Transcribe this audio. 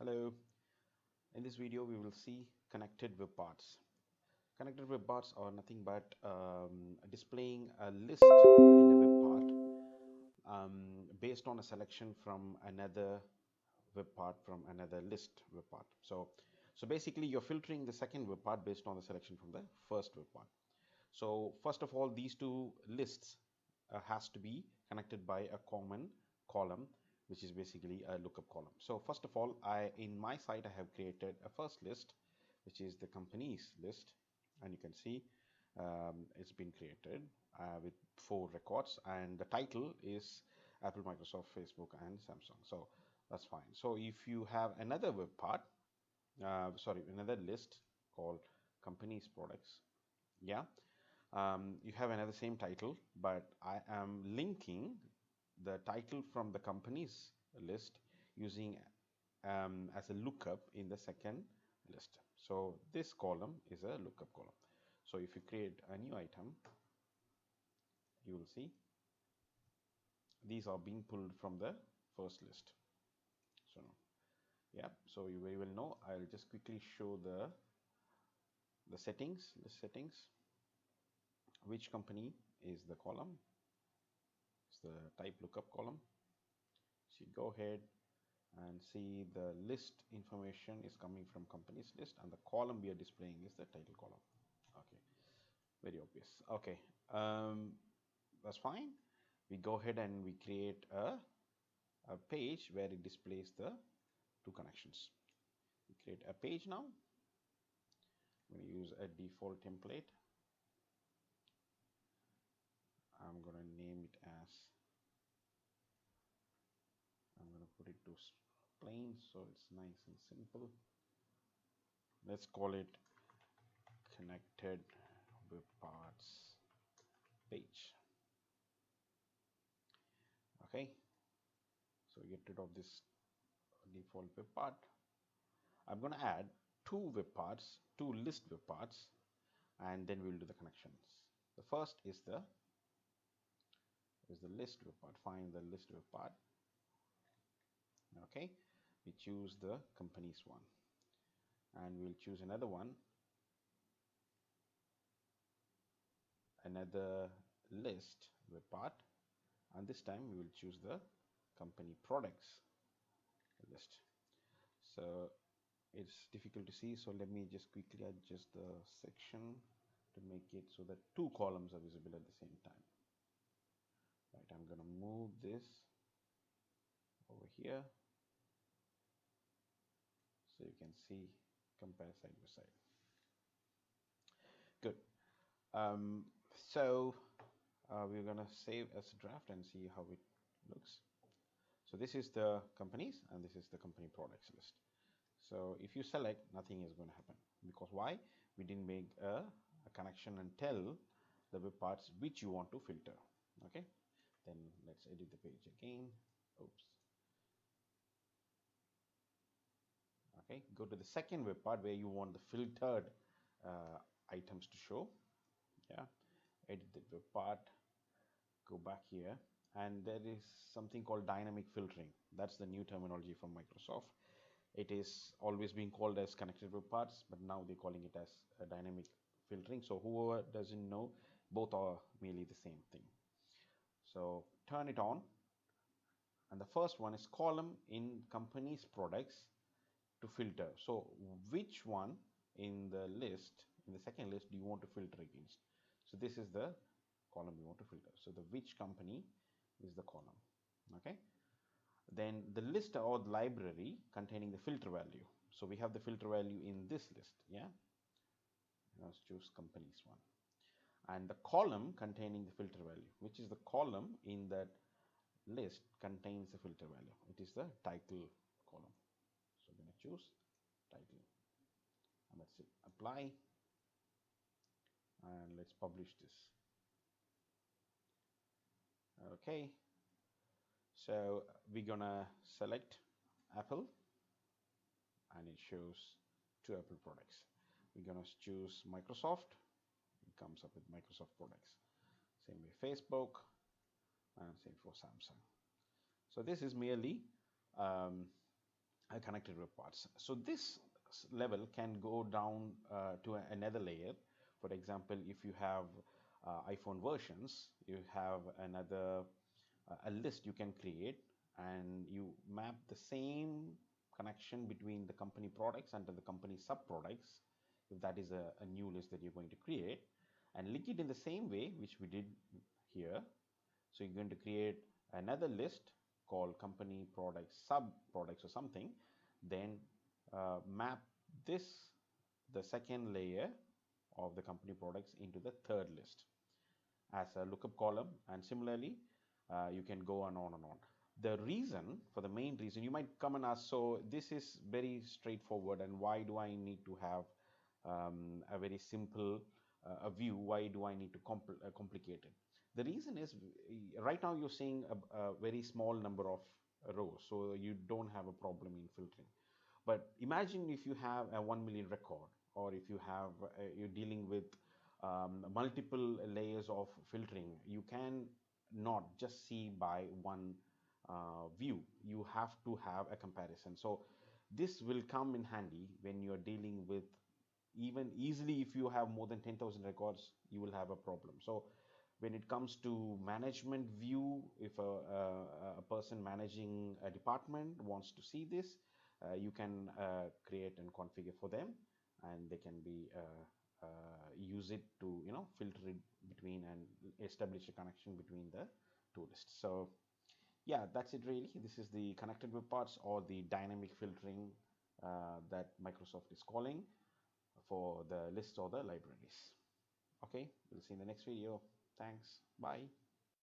Hello. In this video, we will see connected web parts. Connected web parts are nothing but displaying a list in a web part based on a selection from another web part from another list web part. So basically, you're filtering the second web part based on the selection from the first web part. So first of all, these two lists has to be connected by a common column, which is basically a lookup column. So first of all, in my site, I have created a first list, which is the companies list. And you can see it's been created with 4 records. And the title is Apple, Microsoft, Facebook, and Samsung. So that's fine. So if you have another web part, another list called companies products, yeah, you have another same title, but I am linking the title from the company's list using as a lookup in the second list. So this column is a lookup column. So if you create a new item, you will see these are being pulled from the first list. So yeah, so you very well know. I'll just quickly show the settings, list settings. Which company is the column? It's the type lookup column. So you go ahead and see the list information is coming from companies list, and the column we are displaying is the title column. Okay, very obvious. Okay, that's fine. We go ahead and we create a page where it displays the two connections. We create a page now. I'm going to use a default template. I'm going to name it as, I'm going to put it to plain so it's nice and simple. Let's call it connected web parts page. Okay, so get rid of this default web part. I'm going to add two web parts, two list web parts, and then we'll do the connections. The first is the list web part. Find the list web part. Okay, we choose the companies one, and we'll choose another one, another list web part, and this time we will choose the company products list. So it's difficult to see, so let me just quickly adjust the section to make it so that two columns are visible at the same time. Right, I'm going to move this over here so you can see, compare side by side. Good. Um, so we're going to save as a draft and see how it looks. So this is the companies and this is the company products list. So if you select, nothing is going to happen, because why? We didn't make a connection and tell the web parts which you want to filter. Okay, then let's edit the page again. Oops. Okay, go to the second web part where you want the filtered items to show. Yeah, edit the web part, go back here, and there is something called dynamic filtering. That's the new terminology from Microsoft. It is always being called as connected web parts, but now they're calling it as a dynamic filtering. So whoever doesn't know, both are merely the same thing. So turn it on, and the first one is column in company's products to filter. So which one in the list, in the second list, do you want to filter against? So this is the column you want to filter. So the which company is the column. Okay, then the list or the library containing the filter value. So we have the filter value in this list. Yeah, let's choose companies one, and the column containing the filter value, which is the column in that list contains the filter value. It is the title column. So I'm going to choose title, and that's it. Apply, and let's publish this. Okay, so we're gonna select Apple, and it shows two Apple products. We're gonna choose Microsoft. It comes up with Microsoft products. Same with Facebook, and same for Samsung. So this is merely connected web parts. So this level can go down to another layer. For example, if you have iPhone versions, you have another a list you can create, and you map the same connection between the company products and the company sub products, if that is a new list that you're going to create, and link it in the same way which we did here. So you're going to create another list called company products, sub products or something, then map this, the second layer of the company products, into the third list as a lookup column. And similarly, you can go on and on. The reason, for the main reason, you might come and ask, so this is very straightforward, and why do I need to have a very simple a view? Why do I need to complicate it? The reason is, right now you're seeing a very small number of rows, so you don't have a problem in filtering. But imagine if you have a 1 million record, or if you have you're dealing with multiple layers of filtering. You can not just see by one view. You have to have a comparison. So this will come in handy when you're dealing with, even easily, if you have more than 10,000 records, you will have a problem. So when it comes to management view, if a person managing a department wants to see this, you can create and configure for them, and they can be use it to filter it between and establish a connection between the two lists. So yeah, that's it really. This is the connected web parts, or the dynamic filtering that Microsoft is calling for the lists or the libraries. Okay, we'll see in the next video. Thanks. Bye.